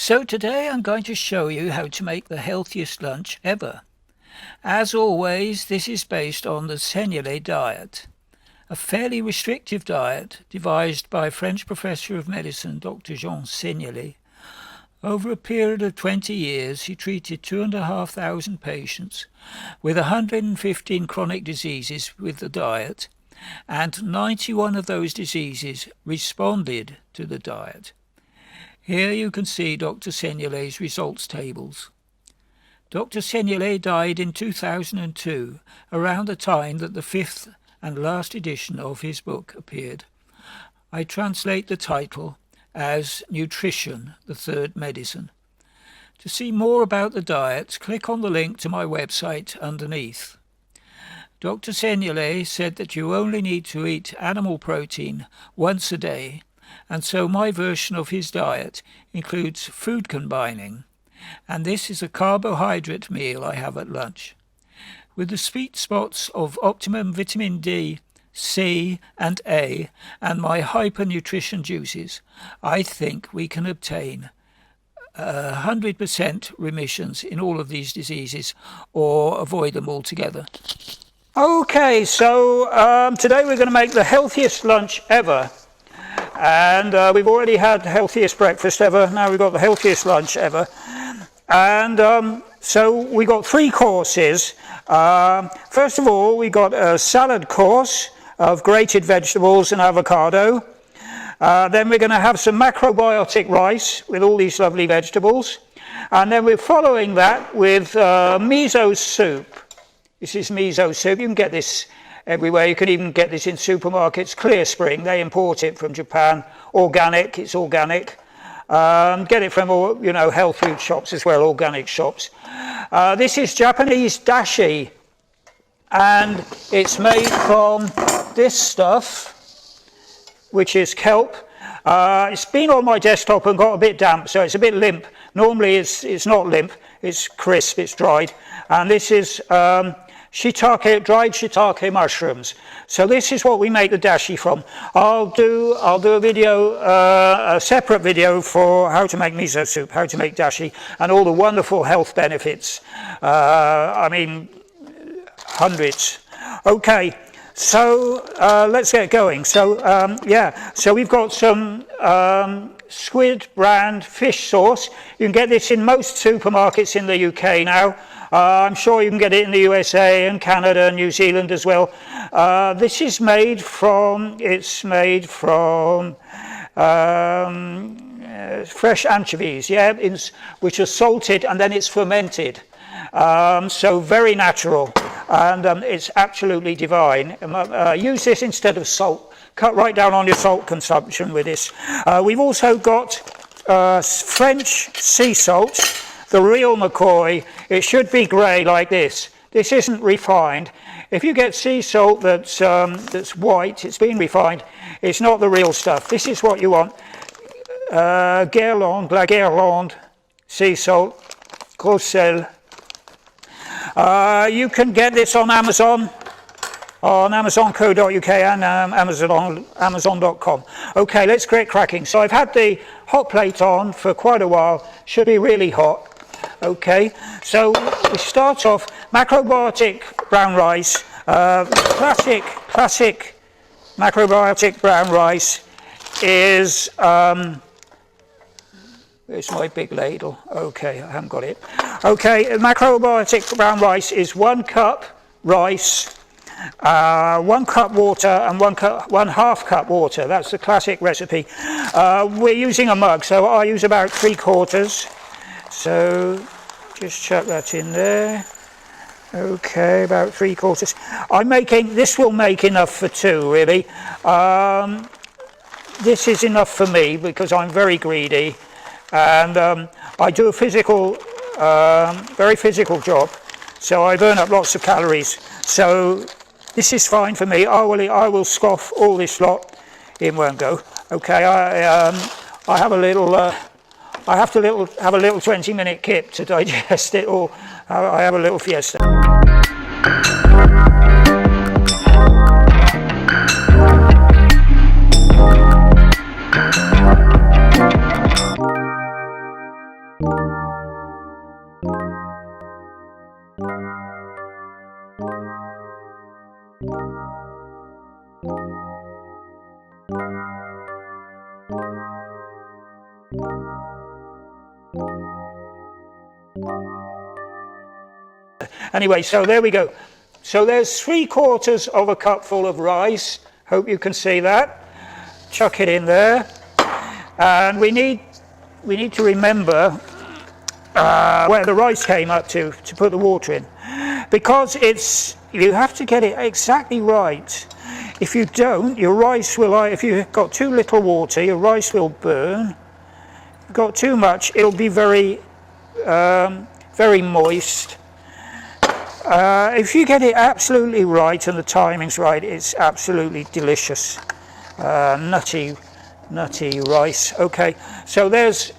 So today I'm going to show you how to make the healthiest lunch ever. As always, this is based on the Seignalet diet, a fairly restrictive diet devised by French professor of medicine Dr. Jean Seignalet. Over a period of 20 years, he treated 2,500 patients with 115 chronic diseases with the diet, and 91 of those diseases responded to the diet. Here you can see Dr. Seignalet's results tables. Dr. Seignalet died in 2002, around the time that the fifth and last edition of his book appeared. I translate the title as Nutrition, the Third Medicine. To see more about the diet, click on the link to my website underneath. Dr. Saynyalay said that you only need to eat animal protein once a day, and so my version of his diet includes food combining, and this is a carbohydrate meal I have at lunch. With the sweet spots of optimum vitamin D, C and A and my hypernutrition juices, I think we can obtain 100% remissions in all of these diseases or avoid them altogether. Okay, so today we're going to make the healthiest lunch ever. And we've already had the healthiest breakfast ever. Now we've got the healthiest lunch ever. And so we got three courses. First of all, we got a salad course of grated vegetables and avocado. Then we're going to have some macrobiotic rice with all these lovely vegetables. And then we're following that with miso soup. This is miso soup. You can get this everywhere. You can even get this in supermarkets. Clear Spring, they import it from Japan. Organic, it's organic. Get it from all, health food shops as well, organic shops. This is Japanese dashi, and it's made from this stuff, which is kelp. It's been on my desktop and got a bit damp, so it's a bit limp. Normally it's not limp, it's crisp, it's dried. And this is shiitake, dried shiitake mushrooms. So this is what we make the dashi from. I'll do a video, a separate video for how to make miso soup, how to make dashi, and all the wonderful health benefits. Hundreds. Okay, so let's get going. So so we've got some squid brand fish sauce. You can get this in most supermarkets in the UK now. I'm sure you can get it in the USA and Canada and New Zealand as well. This is made from, fresh anchovies, which are salted and then it's fermented. So very natural, and it's absolutely divine. Use this instead of salt. Cut right down on your salt consumption with this. We've also got French sea salt. The real McCoy, it should be grey like this. This isn't refined. If you get sea salt that's white, it's been refined, it's not the real stuff. This is what you want. La Guerlande sea salt, gros sel. You can get this on Amazon Amazon.co.uk and Amazon.com. Okay, let's get cracking. So I've had the hot plate on for quite a while. Should be really hot. Okay, so we start off macrobiotic brown rice. Classic macrobiotic brown rice is where's my big ladle? Okay, I haven't got it. Okay, macrobiotic brown rice is 1 cup rice, 1 cup water, and 1/2 cup water. That's the classic recipe. We're using a mug, so I use about 3/4. So just chuck that in there. Okay, about 3/4. This will make enough for 2, really. This is enough for me because I'm very greedy, and I do a very physical job, so I burn up lots of calories. So this is fine for me. I will scoff all this lot in one go. Okay, I have a little. I have to have a little 20-minute kip to digest it, or I have a little fiesta. Anyway, so there we go. So there's 3/4 of a cupful of rice. Hope you can see that. Chuck it in there. And we need to remember where the rice came up to put the water in. Because you have to get it exactly right. If you don't, your rice will, if you've got too little water, your rice will burn. If you've got too much, it'll be very, very moist. If you get it absolutely right and the timing's right, it's absolutely delicious. Nutty rice. Okay, so there's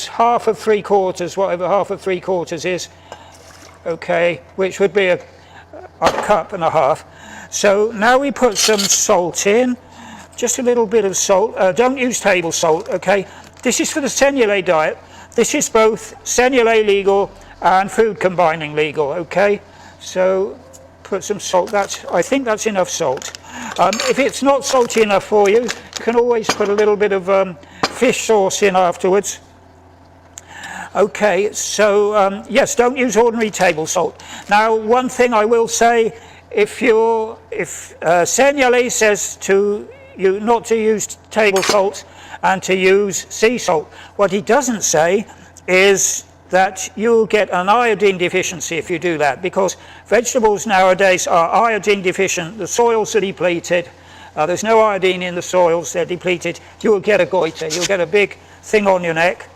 half of 3/4, whatever half of 3/4 is. Okay, which would be a cup and a half. So now we put some salt in, just a little bit of salt. Don't use table salt, okay? This is for the Seignalet diet. This is both Seignalet legal and food combining legal, okay? So put some salt. I think that's enough salt. If it's not salty enough for you, you can always put a little bit of fish sauce in afterwards. Okay, so yes, don't use ordinary table salt. Now, one thing I will say, if Saynyalay says to you not to use table salt and to use sea salt, what he doesn't say is that you'll get an iodine deficiency if you do that, because vegetables nowadays are iodine deficient. The soils are depleted. There's no iodine in the soils, they're depleted. You'll get a goiter, you'll get a big thing on your neck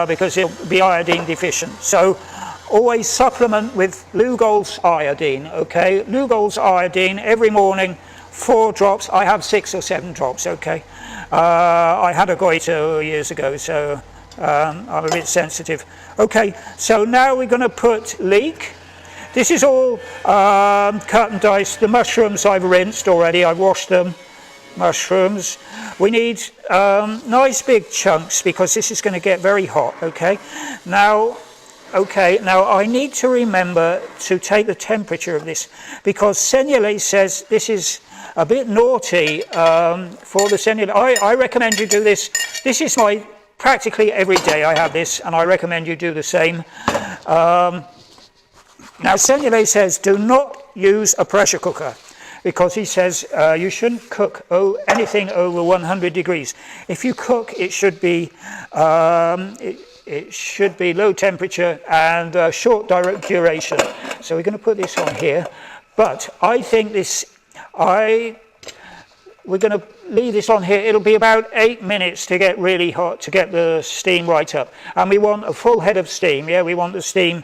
because it'll be iodine deficient. So always supplement with Lugol's iodine, okay? Lugol's iodine every morning, 4 drops. I have 6 or 7 drops, okay? I had a goiter years ago, so I'm a bit sensitive. Okay, so now we're going to put leek. This is all cut and diced. The mushrooms I've rinsed already, I've washed them. Mushrooms. We need nice big chunks because this is going to get very hot, okay? Now I need to remember to take the temperature of this, because Seignalet says this is a bit naughty for the Seignalet. I recommend you do this. This is practically every day I have this, and I recommend you do the same. Now Seignalet says do not use a pressure cooker, because he says you shouldn't cook anything over 100 degrees. If you cook, it should be low temperature and short direct duration. So we're going to put this on here, but I think we're going to leave this on here. It'll be about 8 minutes to get really hot, to get the steam right up. And we want a full head of steam, yeah? We want the steam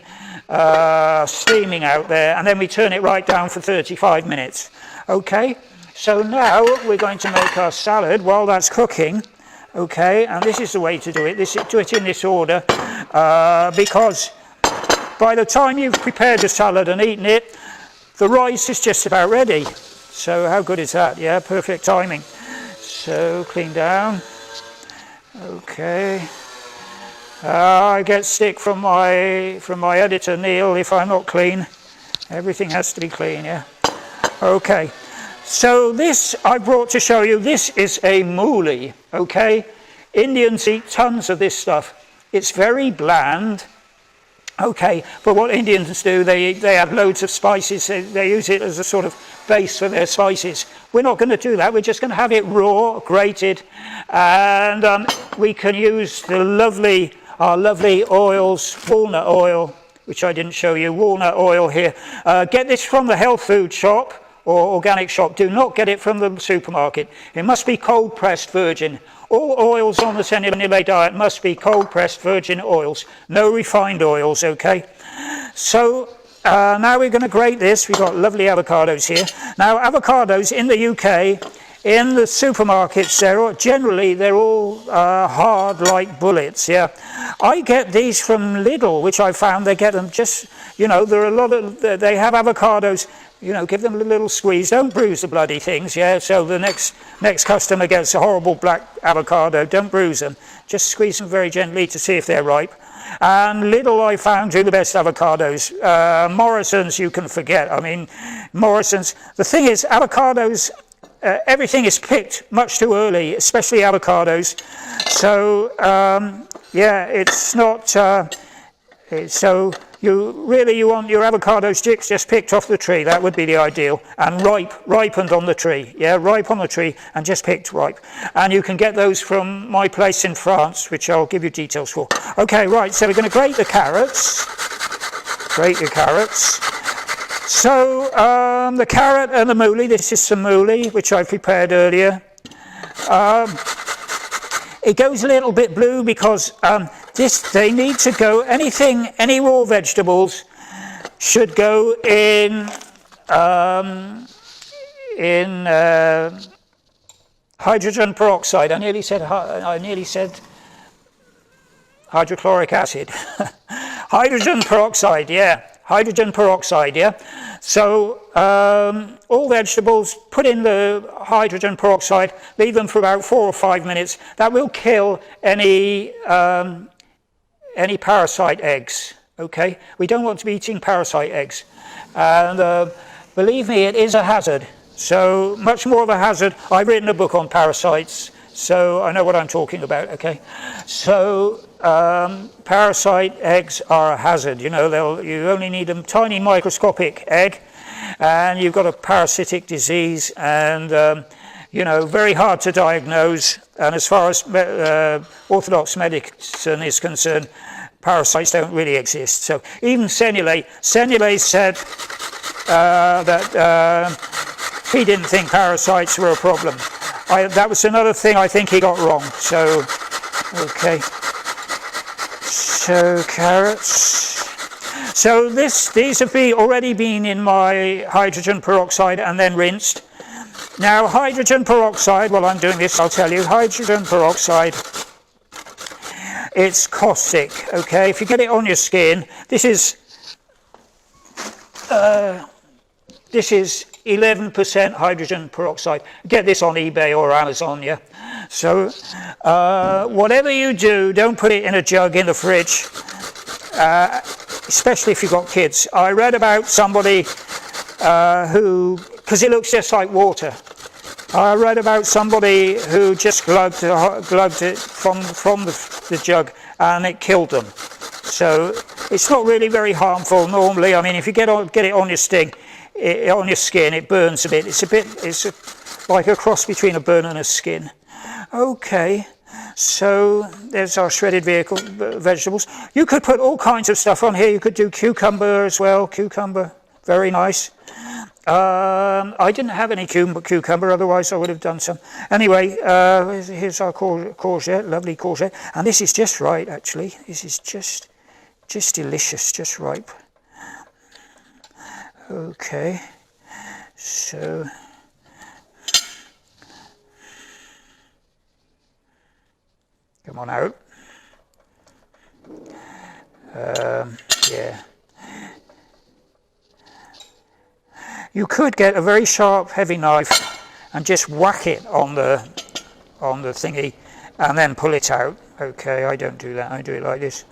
steaming out there, and then we turn it right down for 35 minutes. Okay, so now we're going to make our salad while that's cooking. Okay, and this is the way to do it. Do it in this order, because by the time you've prepared the salad and eaten it, the rice is just about ready. So how good is that? Yeah, perfect timing. So clean down. Okay. I get stick from my editor Neil if I'm not clean. Everything has to be clean, yeah. Okay. So this I brought to show you. This is a mooli. Okay. Indians eat tons of this stuff. It's very bland. Okay, but what Indians do, they have loads of spices. They use it as a sort of base for their spices. We're not going to do that. We're just going to have it raw, grated, and we can use our lovely oils, walnut oil, which I didn't show you, walnut oil here. Get this from the health food shop or organic shop. Do not get it from the supermarket. It must be cold pressed virgin. All oils on the Seignalet diet must be cold-pressed virgin oils, no refined oils, okay? So now we're going to grate this. We've got lovely avocados here. Now, avocados in the UK, in the supermarkets, they're all hard like bullets, yeah? I get these from Lidl, which I found they get them just, there are a lot of, they have avocados. Give them a little squeeze. Don't bruise the bloody things, yeah? So the next customer gets a horrible black avocado. Don't bruise them. Just squeeze them very gently to see if they're ripe. And Lidl, I found, do the best avocados. Morrison's, you can forget. I mean, Morrison's. The thing is, avocados, everything is picked much too early, especially avocados. So yeah, it's not. So you want your avocado sticks just picked off the tree. That would be the ideal, and ripened on the tree. Yeah, ripe on the tree and just picked ripe. And you can get those from my place in France, which I'll give you details for. Okay, right. So we're going to grate the carrots. Grate your carrots. So the carrot and the mouli. This is some mouli which I prepared earlier. It goes a little bit blue because they need to go, any raw vegetables should go in hydrogen peroxide. I nearly said hydrochloric acid. Hydrogen peroxide, yeah. Hydrogen peroxide, yeah. So all vegetables, put in the hydrogen peroxide, leave them for about 4 or 5 minutes. That will kill any parasite eggs. Okay, we don't want to be eating parasite eggs, and believe me, it is a hazard. So much more of a hazard. I've written a book on parasites, so I know what I'm talking about. Okay, so parasite eggs are a hazard. You know, you only need a tiny microscopic egg, and you've got a parasitic disease, and you know, very hard to diagnose. And as far as orthodox medicine is concerned, parasites don't really exist. So even Seignalet said that he didn't think parasites were a problem. That was another thing I think he got wrong. So, okay. So carrots. So these have already been in my hydrogen peroxide and then rinsed. Now hydrogen peroxide, while I'm doing this, I'll tell you, hydrogen peroxide, it's caustic, okay? If you get it on your skin, this is 11% hydrogen peroxide. Get this on eBay or Amazon, yeah? So whatever you do, don't put it in a jug in the fridge, especially if you've got kids. I read about somebody because it looks just like water. I read about somebody who just glugged it from the jug, and it killed them. So it's not really very harmful normally. I mean, if you get it on your skin, it burns a bit. It's like a cross between a burn and a skin. Okay, so there's our shredded vegetables. You could put all kinds of stuff on here. You could do cucumber as well. Cucumber, very nice. I didn't have any cucumber, otherwise I would have done some. Anyway, here's our courgette, lovely courgette, and this is just right. Actually, this is just delicious, just ripe. Okay, so come on out. Yeah. You could get a very sharp, heavy knife and just whack it on the thingy, and then pull it out. Okay, I don't do that. I do it like this.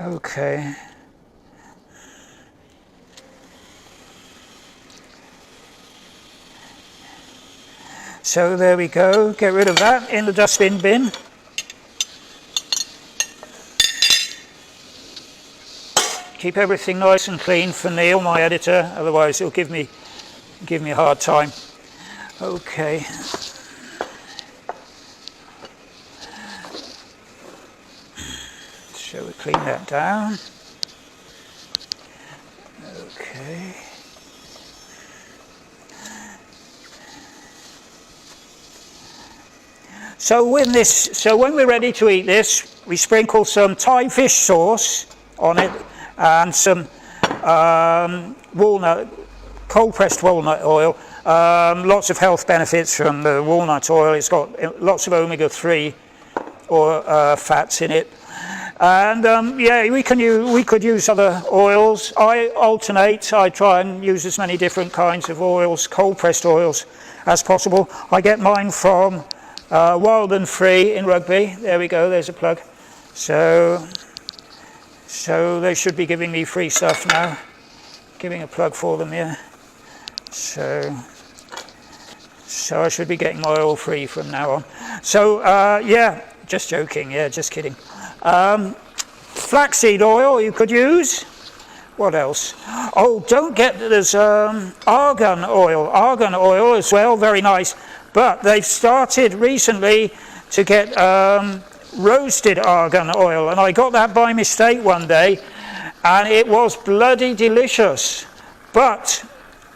Okay. So there we go. Get rid of that in the dustbin bin. Keep everything nice and clean for Neil, my editor. Otherwise, he'll give me a hard time. Okay. So we clean that down. Okay. So when we're ready to eat this, we sprinkle some Thai fish sauce on it and some cold pressed walnut oil. Lots of health benefits from the walnut oil. It's got lots of omega-3 or fats in it. And yeah, we could use other oils. I alternate. I try and use as many different kinds of oils, cold pressed oils, as possible. I get mine from Wild and Free in Rugby. There we go, there's a plug. So they should be giving me free stuff now. Giving a plug for them, yeah. So So I should be getting my oil free from now on. So yeah, just joking, yeah, just kidding. Flaxseed oil you could use. What else? Oh, don't get, there's argan oil as well, very nice. But they've started recently to get roasted argan oil, and I got that by mistake one day, and it was bloody delicious. But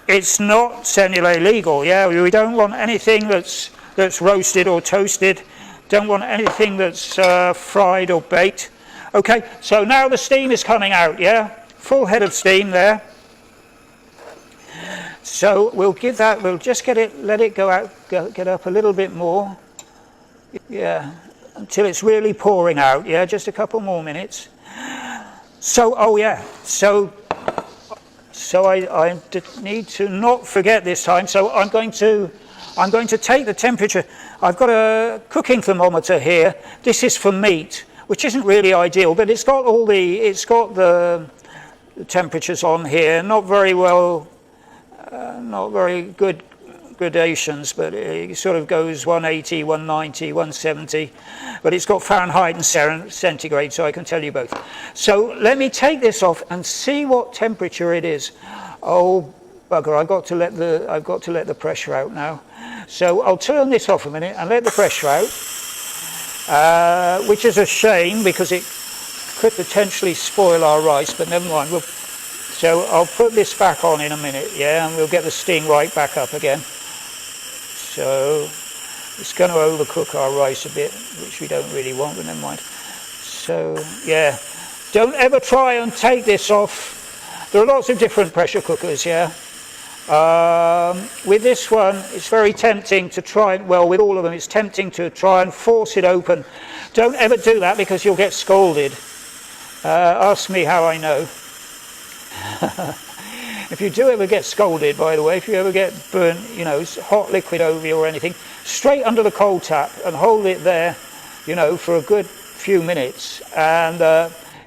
it's not Seignalet legal, yeah. We don't want anything that's roasted or toasted. Don't want anything that's fried or baked. Okay, so now the steam is coming out, yeah. Full head of steam there. So we'll give that, we'll just let it go out, get up a little bit more. Yeah, until it's really pouring out, yeah, just a couple more minutes. So, oh yeah, so I need to not forget this time, so I'm going to take the temperature. I've got a cooking thermometer here. This is for meat, which isn't really ideal, but it's got the temperatures on here, not very good gradations, but it sort of goes 180, 190, 170, but it's got Fahrenheit and centigrade, so I can tell you both. So let me take this off and see what temperature it is. Oh bugger, I've got to let the pressure out now. So I'll turn this off a minute and let the pressure out, which is a shame because it could potentially spoil our rice, but never mind. So I'll put this back on in a minute, yeah, and we'll get the steam right back up again. So it's going to overcook our rice a bit, which we don't really want, but never mind. So yeah, don't ever try and take this off. There are lots of different pressure cookers, yeah. With this one, it's very tempting to try, well, with all of them, it's tempting to try and force it open. Don't ever do that because you'll get scolded. Ask me how I know. If you do ever get scolded, by the way, if you ever get burnt, you know, hot liquid over you or anything, straight under the coal tap and hold it there, you know, for a good few minutes. And,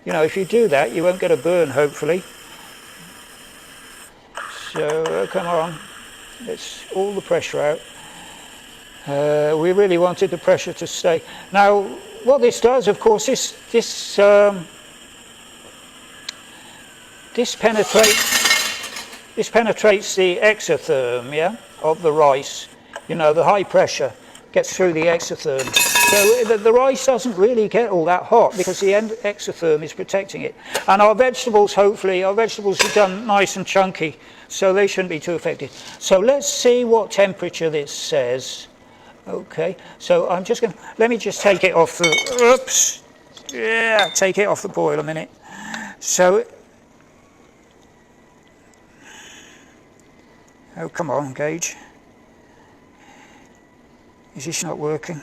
you know, if you do that, you won't get a burn, hopefully. So, come on, let's all the pressure out. We really wanted the pressure to stay. Now, what this does, of course, this penetrates the exotherm, yeah, of the rice. You know, the high pressure gets through the exotherm. So the rice doesn't really get all that hot because the exotherm is protecting it. And our vegetables, hopefully, are done nice and chunky, so they shouldn't be too affected. So let's see what temperature this says. Okay, so I'm just going to, let me just take it off the, oops, yeah, take it off the boil a minute. So, oh, come on, gauge. Is this not working?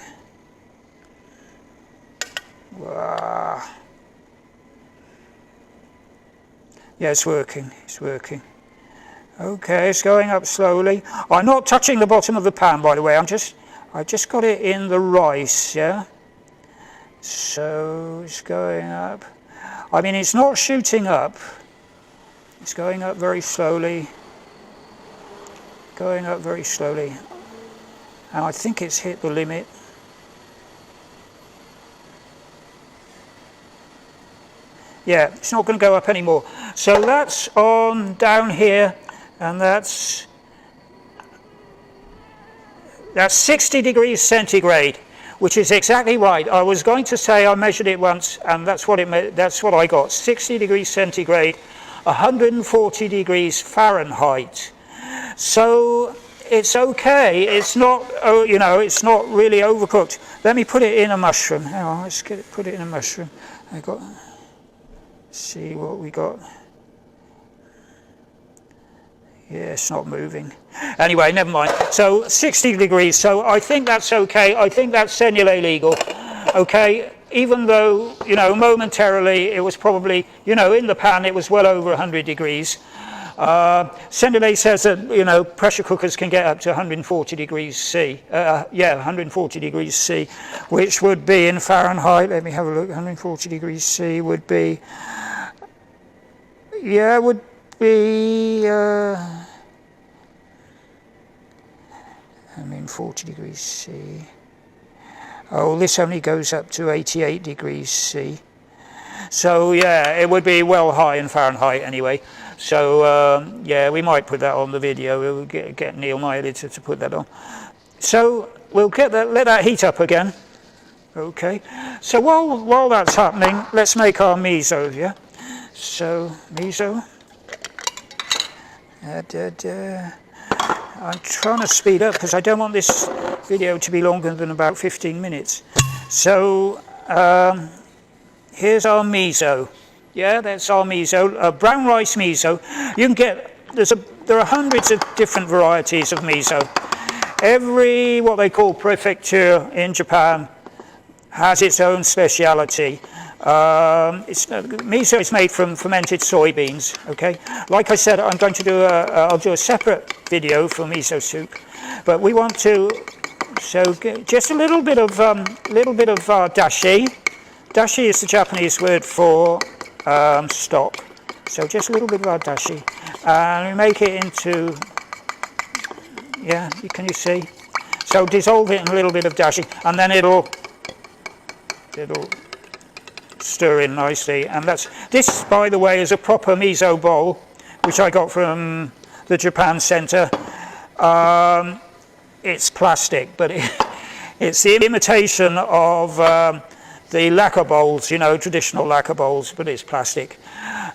Wow. Yeah, it's working, it's working. Okay, it's going up slowly. I'm not touching the bottom of the pan, by the way. I've just got it in the rice, yeah? So it's going up. I mean, it's not shooting up. It's going up very slowly. Going up very slowly. And I think it's hit the limit. Yeah, it's not going to go up anymore. So that's on down here, and that's 60 degrees centigrade, which is exactly right. I was going to say I measured it once, and that's what I got. 60 degrees centigrade, 140 degrees Fahrenheit. So it's okay. It's not, oh, you know, it's not really overcooked. Let me put it in a mushroom. Hang on, let's put it in a mushroom. See what we got. Yeah, it's not moving. Anyway, never mind. So 60 degrees. So I think that's okay. I think that's Seignalet legal. Okay, even though, you know, momentarily it was probably, you know, in the pan it was well over 100 degrees. Seignalet says that, you know, pressure cookers can get up to 140 degrees C. Yeah, 140 degrees C, which would be in Fahrenheit. Let me have a look. 140 degrees C would be, yeah, would be I mean 40 degrees C. Oh, this only goes up to 88 degrees C. So yeah, it would be well high in Fahrenheit anyway. So yeah, we might put that on the video. We'll get Neil, my editor, to put that on. So we'll get that, let that heat up again. Okay. So while that's happening, let's make our miso. Yeah. So miso. I'm trying to speed up because I don't want this video to be longer than about 15 minutes. So here's our miso. Yeah, that's our miso, brown rice miso. You can get, there are hundreds of different varieties of miso. Every, what they call prefecture in Japan has its own speciality. Miso is made from fermented soybeans. Okay, like I said, I'm going to do I'll do a separate video for miso soup, but we want to get just a little bit of dashi. Dashi is the Japanese word for stock. So just a little bit of our dashi, and we make it into, yeah, can you see? So dissolve it in a little bit of dashi, and then it'll stir in nicely. And this, by the way, is a proper miso bowl, which I got from the Japan Center. It's plastic, but it's the imitation of the lacquer bowls, you know, traditional lacquer bowls, but it's plastic.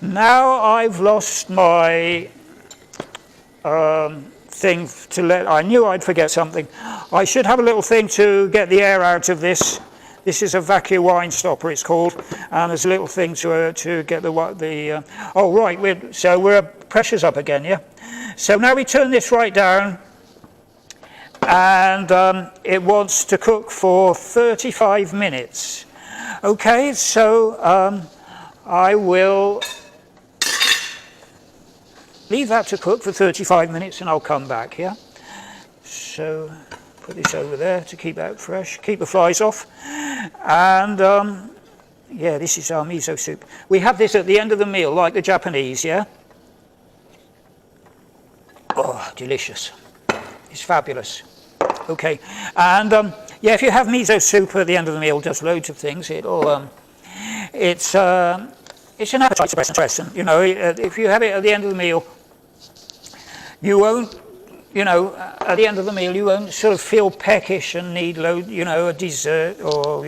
Now I've lost my thing to let, I knew I'd forget something. I should have a little thing to get the air out of this. This is a vacuum wine stopper, it's called, and there's a little thing to get oh right, we're pressure's up again, yeah? So now we turn this right down, and it wants to cook for 35 minutes. Okay, so I will leave that to cook for 35 minutes and I'll come back, yeah? So put this over there to keep that fresh, keep the flies off. And yeah, this is our miso soup. We have this at the end of the meal, like the Japanese, yeah? Oh, delicious. It's fabulous. Okay, and yeah, if you have miso soup at the end of the meal, it does loads of things. It's an appetite suppressant. You know, if you have it at the end of the meal, you won't, you know, at the end of the meal, you won't sort of feel peckish and need a dessert, or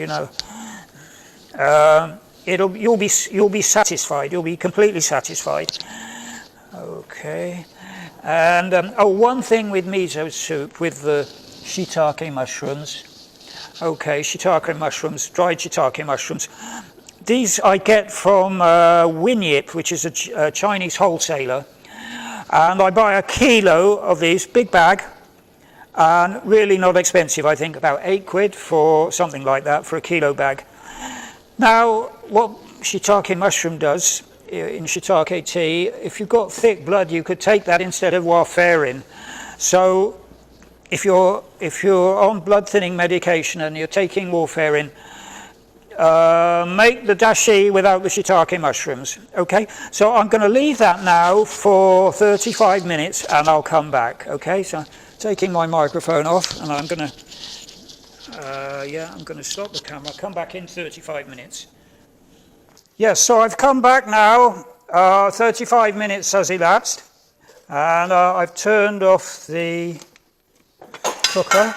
you'll be satisfied. You'll be completely satisfied. Okay, and one thing with miso soup, with the shiitake mushrooms. Okay, shiitake mushrooms, dried shiitake mushrooms. These I get from Winyip, which is a Chinese wholesaler. And I buy a kilo of these, big bag, and really not expensive. I think about £8 for something like that, for a kilo bag. Now, what shiitake mushroom does in shiitake tea, if you've got thick blood, you could take that instead of warfarin. So if you're on blood thinning medication and you're taking warfarin, make the dashi without the shiitake mushrooms. Okay, so I'm going to leave that now for 35 minutes and I'll come back. Okay, so taking my microphone off, and I'm going to stop the camera, come back in 35 minutes. Yes, so I've come back now, 35 minutes has elapsed, and I've turned off the cooker.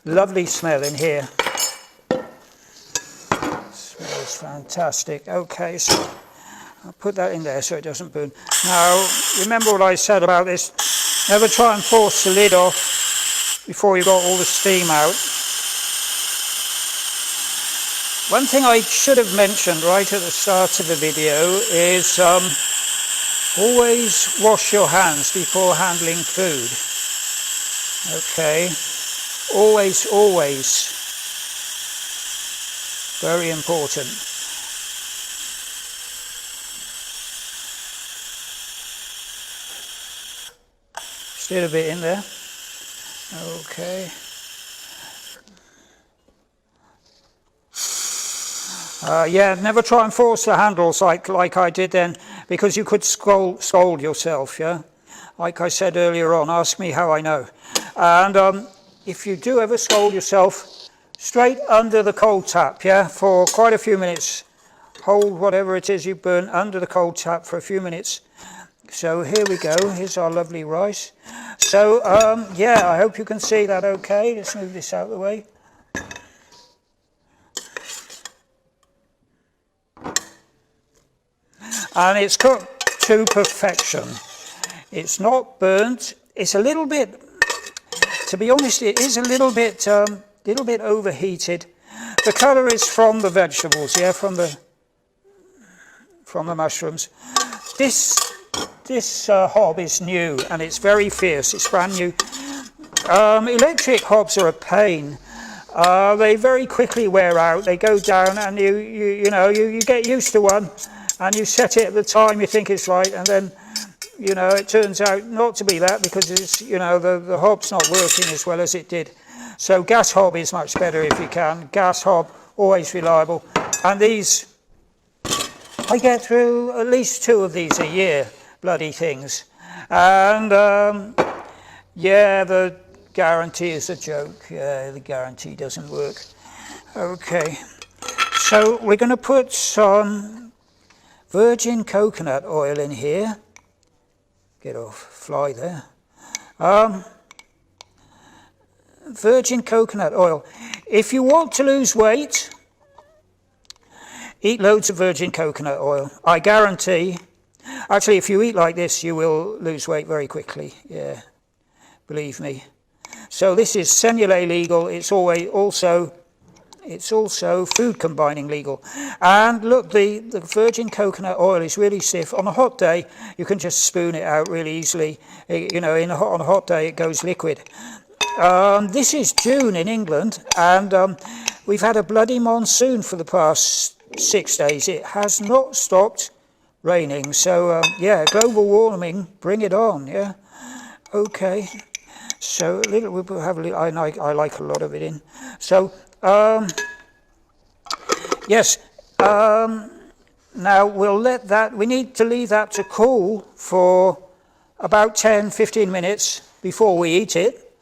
Lovely smell in here. Smells fantastic. Okay, so I'll put that in there so it doesn't burn. Now, remember what I said about this. Never try and force the lid off before you got all the steam out. One thing I should have mentioned right at the start of the video is always wash your hands before handling food. Okay, always, always. Very important. Still a bit in there. Okay. Yeah, never try and force the handles like I did then, because you could scold yourself, yeah? Like I said earlier on, ask me how I know. And if you do ever scald yourself, straight under the cold tap, yeah, for quite a few minutes. Hold whatever it is you burn under the cold tap for a few minutes. So here we go, here's our lovely rice. So yeah, I hope you can see that okay. Let's move this out of the way. And it's cooked to perfection. It's not burnt. It's a little bit, to be honest, it is a little bit overheated. The colour is from the vegetables, yeah, from the mushrooms. This hob is new and it's very fierce. It's brand new. Electric hobs are a pain. They very quickly wear out. They go down, and you get used to one, and you set it at the time you think it's right, and then it turns out not to be that, because it's the hob's not working as well as it did. So gas hob is much better if you can. Gas hob, always reliable. And these, I get through at least 2 of these a year, bloody things. And yeah, the guarantee is a joke. Yeah, the guarantee doesn't work. Okay, so we're going to put some virgin coconut oil in here. Get off, fly there. Virgin coconut oil. If you want to lose weight, eat loads of virgin coconut oil. I guarantee, actually, if you eat like this, you will lose weight very quickly. Yeah, believe me. So this is Seignalet legal. It's also food combining legal. And look, the virgin coconut oil is really stiff. On a hot day, you can just spoon it out really easily. On a hot day, it goes liquid. This is June in England, and we've had a bloody monsoon for the past 6 days. It has not stopped raining. So yeah, global warming, bring it on. Yeah. Okay. So we'll have a little. I like a lot of it in. So yes. Now we'll let that. We need to leave that to cool for about 10-15 minutes before we eat it,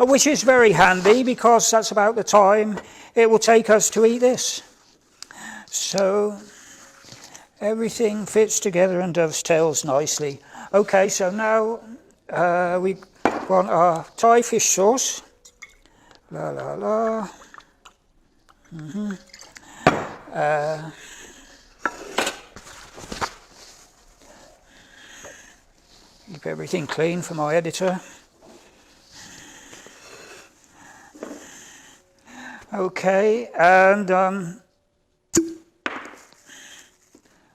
which is very handy because that's about the time it will take us to eat this. So everything fits together and dovetails nicely. Okay, so now we want our Thai fish sauce. La la la. Keep everything clean for my editor. Okay, and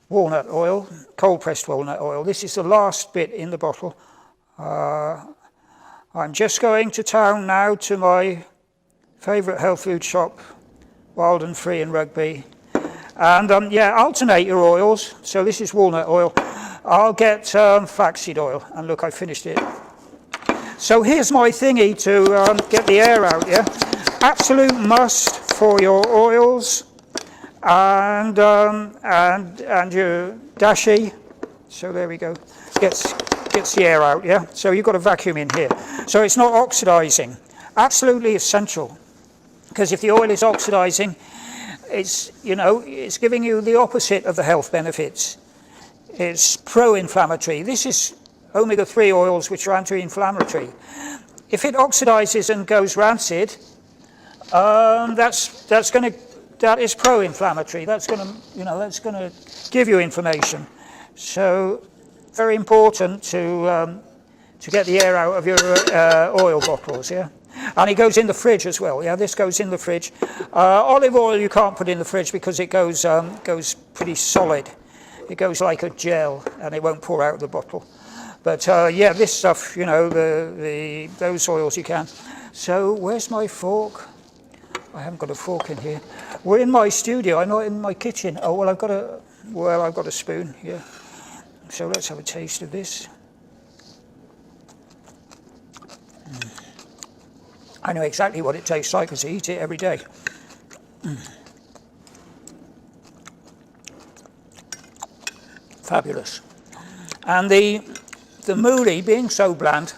walnut oil, cold pressed walnut oil. This is the last bit in the bottle. I'm just going to town now to my favourite health food shop, Wild and Free in Rugby. And yeah, alternate your oils. So this is walnut oil. I'll get flaxseed oil. And look, I finished it. So here's my thingy to get the air out, yeah? Absolute must for your oils and your dashi. So there we go. Gets the air out, yeah? So you've got a vacuum in here. So it's not oxidizing. Absolutely essential. Because if the oil is oxidizing, it's giving you the opposite of the health benefits. It's pro-inflammatory. This is omega-3 oils, which are anti-inflammatory. If it oxidizes and goes rancid, that is pro-inflammatory. That's going to give you inflammation. So very important to get the air out of your oil bottles. Yeah. And it goes in the fridge as well. Yeah, this goes in the fridge. Olive oil you can't put in the fridge because it goes pretty solid. It goes like a gel, and it won't pour out of the bottle. But yeah, this stuff, those oils you can. So where's my fork? I haven't got a fork in here. We're in my studio. I'm not in my kitchen. Oh well, I've got a spoon. Yeah. So let's have a taste of this. I know exactly what it tastes like because I eat it every day. Fabulous. And the mooli, being so bland,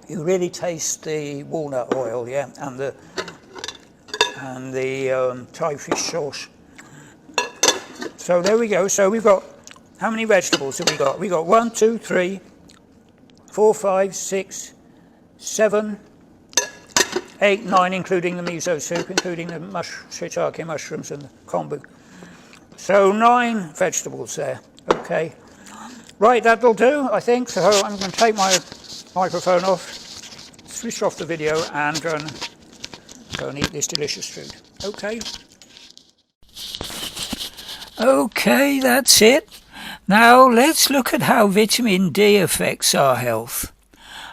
You really taste the walnut oil, yeah, and the Thai fish sauce. So there we go. So we've got, how many vegetables have we got? We got 1, 2, 3, 4, 5, 6, 7, 8, 9, including the miso soup, including the shiitake mushrooms and the kombu. So 9 vegetables there. Okay. Right, that'll do, I think. So I'm going to take my microphone off, switch off the video, and go and eat this delicious food. Okay. Okay, that's it. Now let's look at how vitamin D affects our health.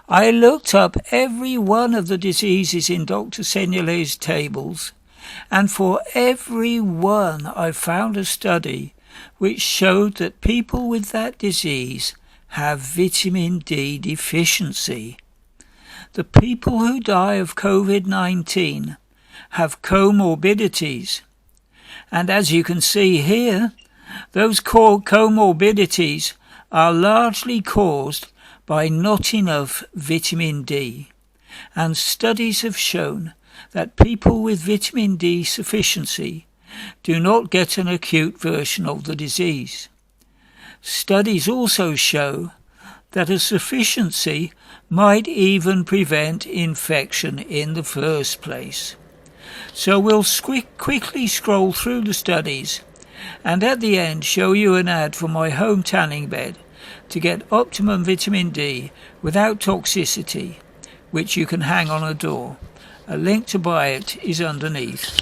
I looked up every one of the diseases in Dr. Seignalet's tables, and for every one I found a study which showed that people with that disease have vitamin D deficiency. The people who die of COVID-19 have comorbidities, and as you can see here, those comorbidities are largely caused by not enough vitamin D, and studies have shown that people with vitamin D sufficiency do not get an acute version of the disease. Studies also show that a sufficiency might even prevent infection in the first place. So we'll quickly scroll through the studies and at the end show you an ad for my home tanning bed to get optimum vitamin D without toxicity, which you can hang on a door. A link to buy it is underneath.